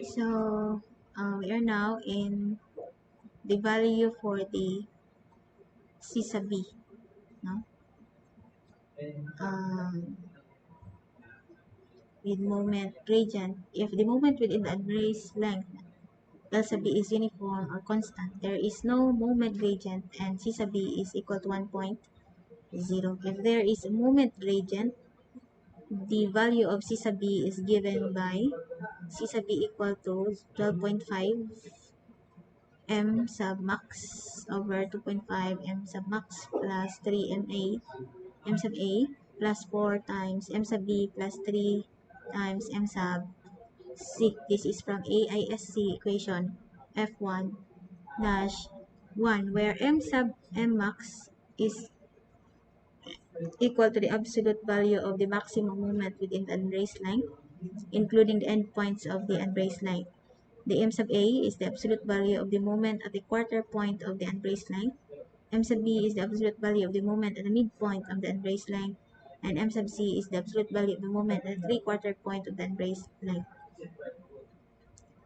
So we are now in the value for the C sub B, no? With moment gradient, if the moment within the unraised length L sub B is uniform or constant, there is no moment gradient and C sub B is equal to 1.0. If there is a moment gradient, the value of C sub B is given by C sub B equal to 12.5 M sub max over 2.5 M sub max plus 3 M sub A plus 4 times M sub B plus 3 times M sub C. This is from AISC equation F1 dash 1 where M sub M max is equal to the absolute value of the maximum moment within the unraised line, including the endpoints of the unraised line. The M sub A is the absolute value of the moment at the quarter point of the unraised line. M sub B is the absolute value of the moment at the midpoint of the unraised line. And M sub C is the absolute value of the moment at the three-quarter point of the unraised line.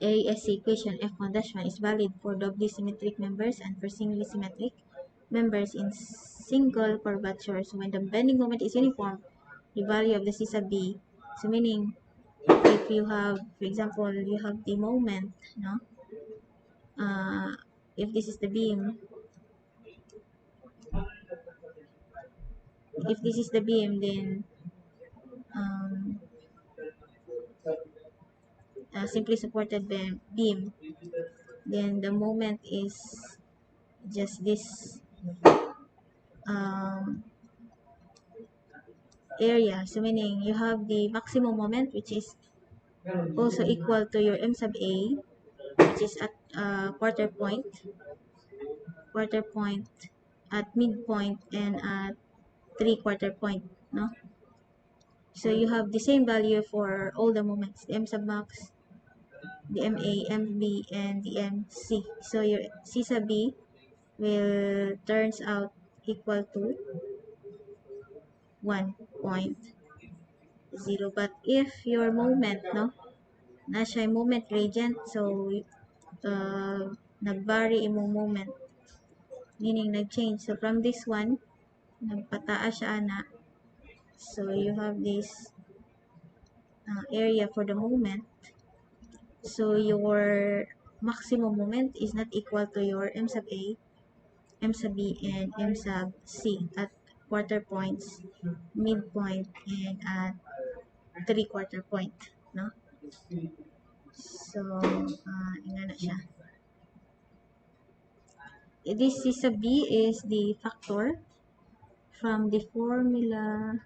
ASC equation F1-1 is valid for doubly symmetric members and for singly symmetric members in single curvature. So when the bending moment is uniform, the value of the C sub B, so meaning if you have, for example, you have the moment, no? If this is the beam, then simply supported beam, then the moment is just this area. So meaning you have the maximum moment, which is also equal to your M sub A, which is at quarter point, at midpoint, and at three-quarter point, no? So you have the same value for all the moments, the M sub max, the MA, MB, and the MC. So your C sub B will turns out equal to 1.0. But if your moment, no, na siya moment gradient, so nag-vary imong moment, meaning nag-change. So from this one, nagpataas siya ana. So you have this area for the moment. So your maximum moment is not equal to your M sub A, M sub B, and M sub C at quarter points, midpoint, and at three-quarter point, no? So, ina na siya. This C sub B is the factor from the formula.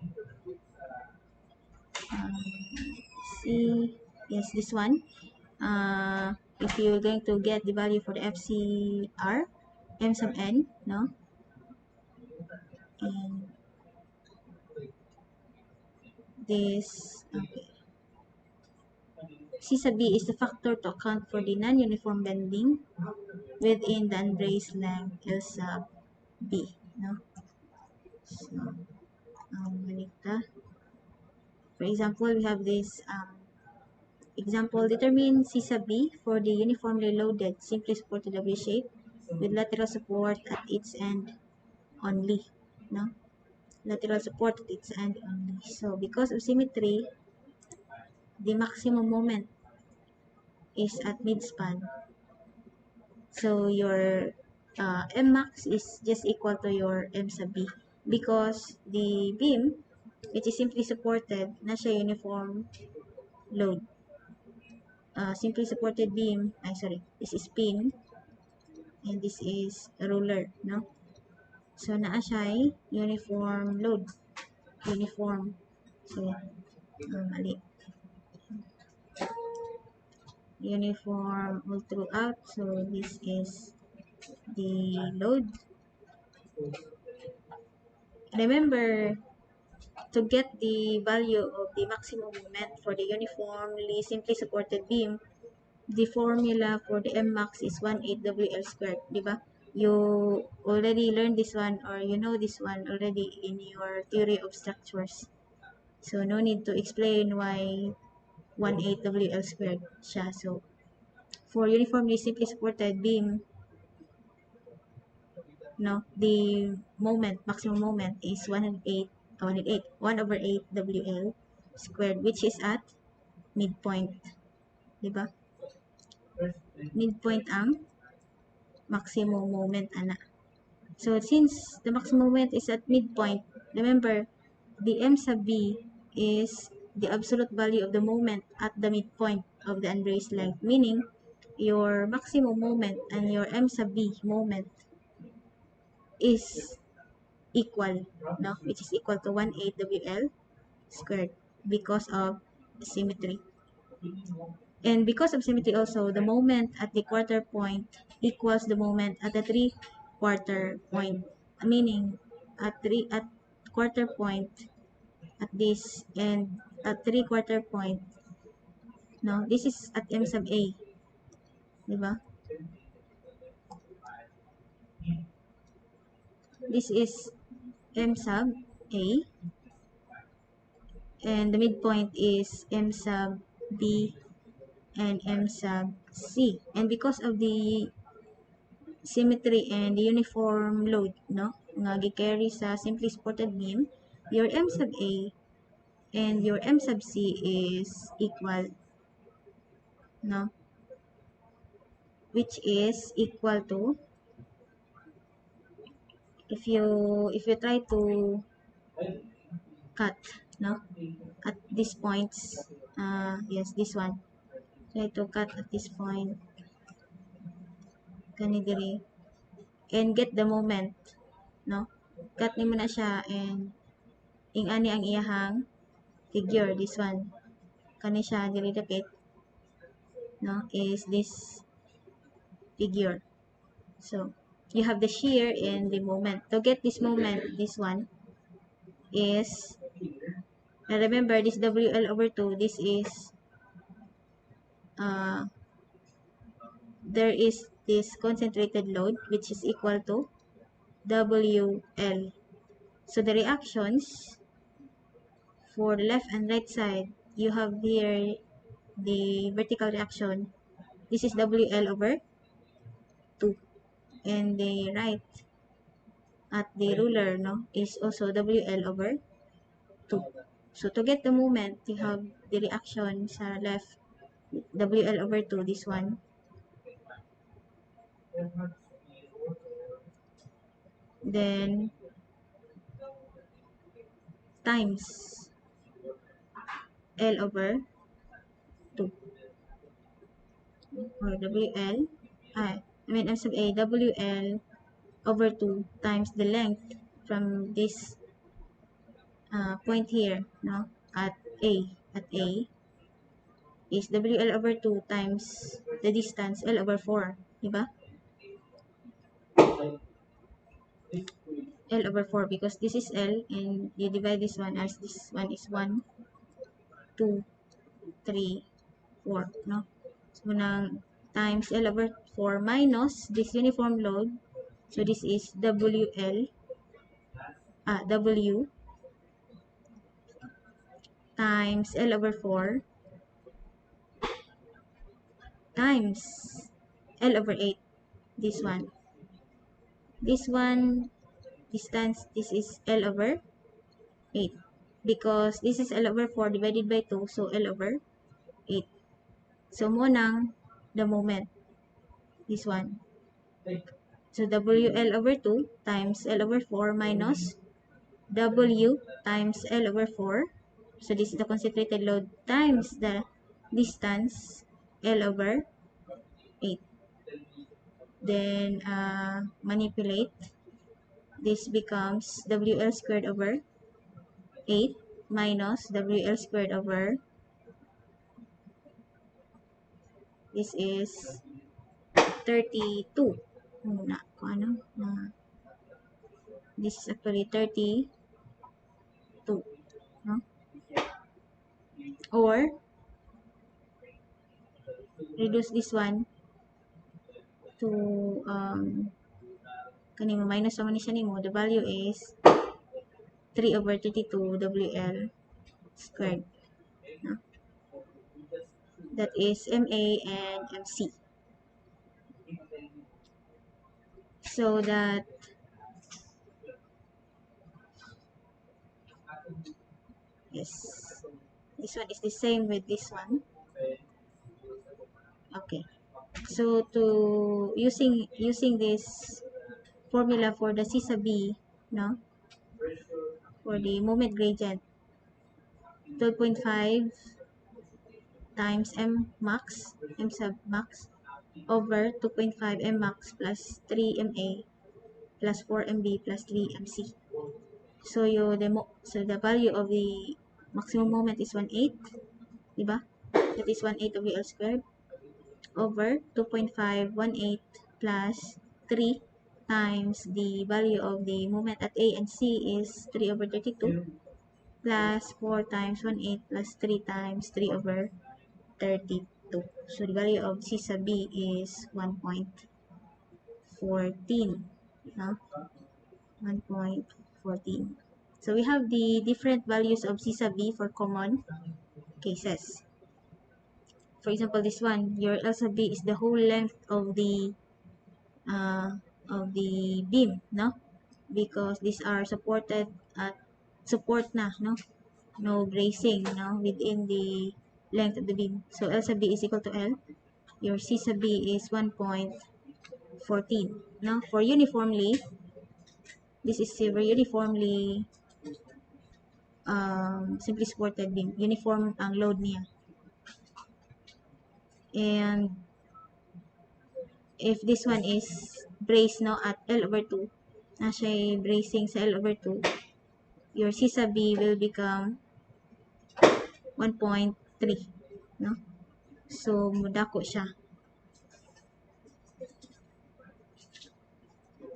See, yes, this one. If you're going to get the value for the FCR, M sub n, no? And this, okay. C sub B is the factor to account for the non-uniform bending within the unraised length L sub B, no? So, for example, we have this example, determine C sub B for the uniformly loaded, simply supported W shape with lateral support at its end only, no? Lateral support at its end only. So, because of symmetry, the maximum moment is at midspan. So, your M max is just equal to your M sub B because the beam, which is simply supported, na siya uniform load. Simply supported beam, this is pin, and this is a roller, no? So, naa siya uniform load. Uniform. So, mali. Uniform all throughout. So, this is the load. Remember, to get the value of the maximum moment for the uniformly simply supported beam, the formula for the M max is 1/8 WL squared, di ba? You already learned this one or you know this one already in your theory of structures. So, no need to explain why 1/8 WL squared siya. So, for uniformly simply supported beam, the maximum moment is 1 over 8 WL squared, which is at midpoint. Diba? Midpoint ang maximum moment, ana. So, since the maximum moment is at midpoint, remember, the M sub B is the absolute value of the moment at the midpoint of the unbraced length, meaning your maximum moment and your M sub B moment is equal, which is equal to 1/8 WL squared because of symmetry. And because of symmetry also, the moment at the quarter point equals the moment at the 3/4 point, meaning at quarter point at this and at 3/4 point, this is at M sub A, diba? This is M sub A, and the midpoint is M sub B and M sub C. And because of the symmetry and the uniform load, nga gi-carry sa simply supported beam, your M sub A and your M sub C is equal, which is equal to, if you try to cut, at these points, yes, this one, try to cut at this point, kanidiri, and get the moment, cut nimo na siya, and ingani ang iyahang figure, this one, kani siya diri dapit, is this figure. So, you have the shear and the moment. To get this moment, this one is, remember, this WL over 2, this is, there is this concentrated load, which is equal to WL. So, the reactions for the left and right side, you have here the vertical reaction. This is WL over 2. And the right at the ruler, is also WL over 2. So, to get the moment, you have the reaction sa left, WL over 2, this one. Then, times L over 2. Or WL, M sub A, WL over 2 times the length from this point here, at A is WL over 2 times the distance L over 4, diba? L over 4, because this is L and you divide this one as this one is 1, 2, 3, 4, So, times L over 4 minus this uniform load. So, this is W times L over 4 times L over 8. This one. This one, distance, this is L over 8. Because this is L over 4 divided by 2, so L over 8. So, mo nang the moment. This one. So, WL over 2 times L over 4 minus W times L over 4. So, this is the concentrated load times the distance L over 8. Then, manipulate. This becomes WL squared over 8 minus WL squared over, this is 32. This is actually 32. Or, reduce this one to, kanimo, minus naman siya nimo, the value is 3 over 32 WL squared. That is MA and MC. so that yes, this one is the same with this one. Okay, so to using this formula for the C sub B, no, for the moment gradient, 12.5 times M max, M sub max over 2.5 M max plus 3 MA plus 4 MB plus 3 MC. So the value of the maximum moment is 1/8, diba? That is 1/8 of VL squared over 2.5 1/8 plus 3 times the value of the moment at A and C is 3 over 32 plus 4 times 1/8 plus 3 times 3 over 32. So the value of C sub B is 1.14. No? 1.14. So we have the different values of C sub B for common cases. For example, this one, your L sub B is the whole length uh, of the beam, no? Because these are supported at support na, no? No bracing, no? Within the length of the beam. So L sub B is equal to L. Your C sub B is 1.14. No? For uniformly, this is very uniformly simply supported beam. Uniform ang load niya. And if this one is brace, no, at L over 2, na siya bracing sa L over 2, your C sub B will become 1.3, no? So, mudako siya.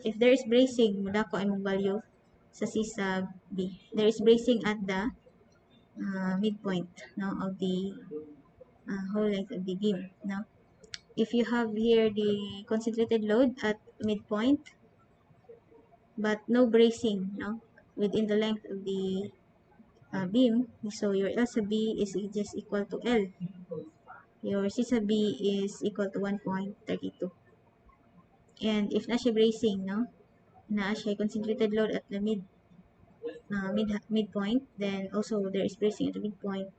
If there is bracing, mudako ay mong value sa C sub B. There is bracing at the midpoint, no, of the whole length of the beam, no? If you have here the concentrated load at midpoint, but no bracing, no, within the length of the beam, so your L sub B is just equal to L. Your C sub B is equal to 1.32. And if na siya bracing, no, na siya concentrated load at the midpoint, then also there is bracing at the midpoint.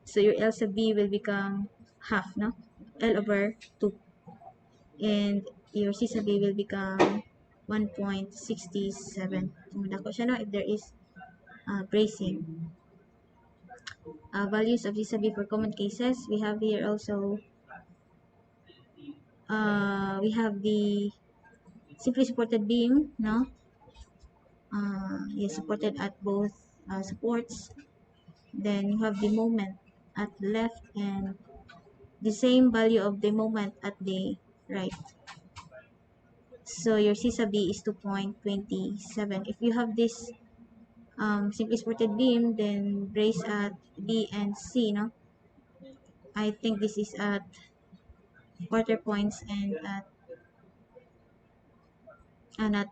So your L sub B will become half, no, L over 2. And your C sub B will become 1.67. Tumudako siya, no, if there is bracing. Values of C sub B for common cases, we have here also we have the simply supported beam, no? Yes, supported at both supports. Then you have the moment at the left and the same value of the moment at the right. So your C sub B is 2.27. If you have this simply supported beam, then brace at B and C, no? I think this is at quarter points and at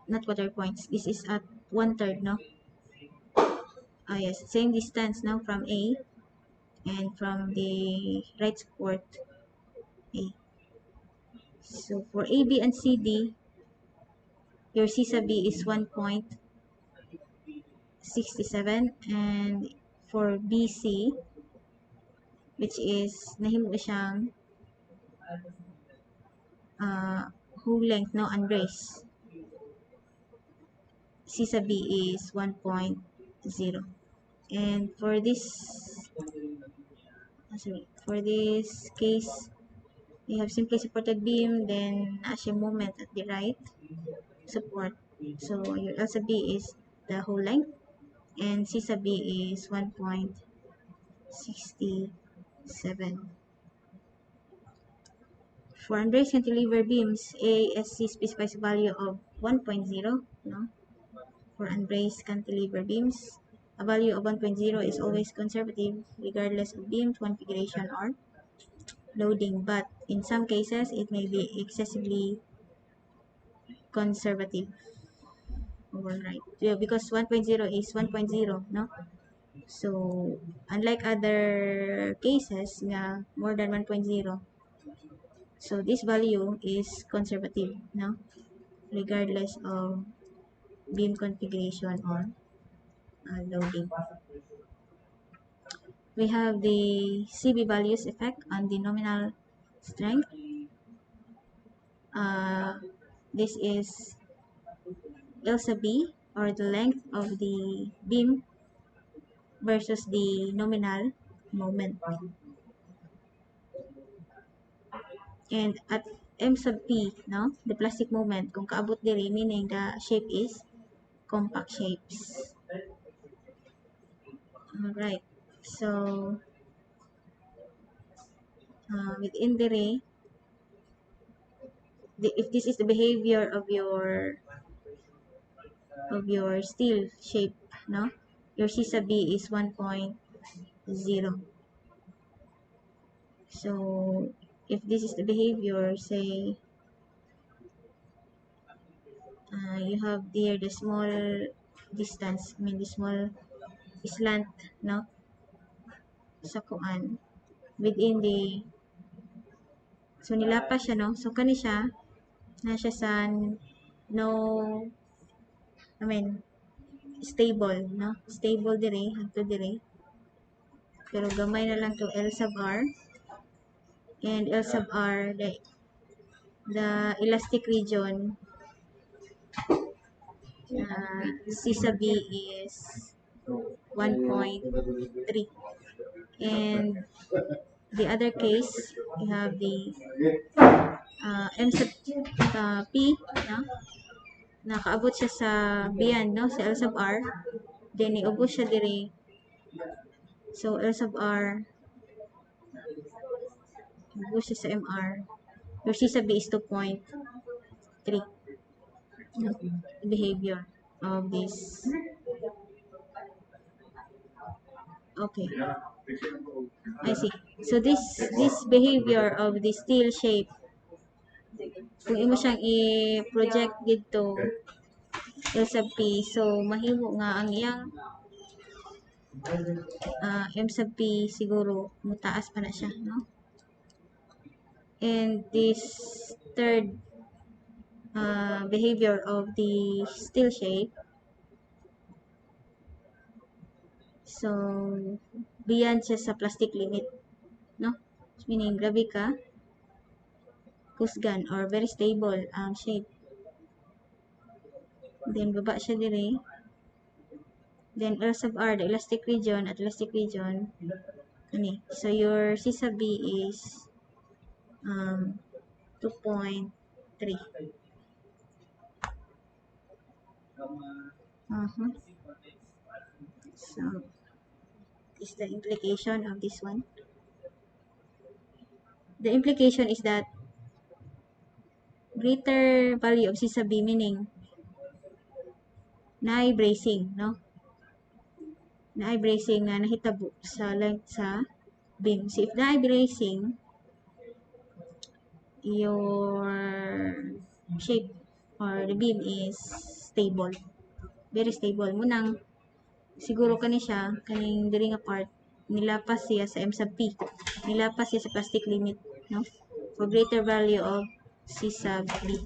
not quarter points. This is at 1/3, no? Yes, same distance now from A and from the right support A. So for AB and CD, your C sub B is 1.67, and for BC, which is nahimo siyang whole length, no, unbraced, C sub B is 1.0. And for this case, we have simply supported beam, then asya moment at the right support. So your L sub B is the whole length, and C sub B is 1.67. For unbraced cantilever beams, ASC specifies a value of 1.0. No? For unbraced cantilever beams, a value of 1.0 is always conservative regardless of beam configuration or loading, but in some cases it may be excessively conservative. Right. Yeah, because 1.0 is 1.0, no? So, unlike other cases nga more than 1.0, so this value is conservative, no? regardless of beam configuration or loading. We have the CB values effect on the nominal strength. This is L sub B, or the length of the beam versus the nominal moment. And at M sub P, no, the plastic moment, kung kaabot diri, meaning the shape is compact shapes. Alright, so within diri, if this is the behavior of your steel shape, no, your C sub B is 1.0. So if this is the behavior, say you have here the small distance, I mean the small slant, no, sa kuan within the, so nilapas siya, no, so kani siya na siya sa no, I mean stable, no, stable dire hangtod dire, pero gamay na lang to L sub R, and L sub R, the elastic region, C sub B is 1.3. And the other case, you have the M sub P, no? Nakaabot siya sa beyond, no? Sa L sub R. Then, iubos siya dire. So, L sub R, iubos siya sa MR. Your C sub B is 2.3. No? Behavior of this. Okay. I see. So, this behavior of the steel shape, kung imo siyang i-project dito L sub P, so mahimo nga ang iyang M sub P siguro mutaas pa na siya, no? And this third behavior of the steel shape, so beyond siya sa plastic limit, no? Meaning grabe ka kusgan or very stable ang shape. Then baba siya dire. Then L sub R, the elastic region, at elastic region, ani. So your C sub B is 2.3. So is the implication of this one. The implication is that greater value of C sub B, meaning naay bracing, no? Naay bracing na nahitabo sa length sa beam. So if naay bracing, your shape or the beam is stable. Very stable. Munang siguro kani siya, kaning diri nga part, nilapas siya sa M sub P. Nilapas siya sa plastic limit, no? For greater value of C sub B.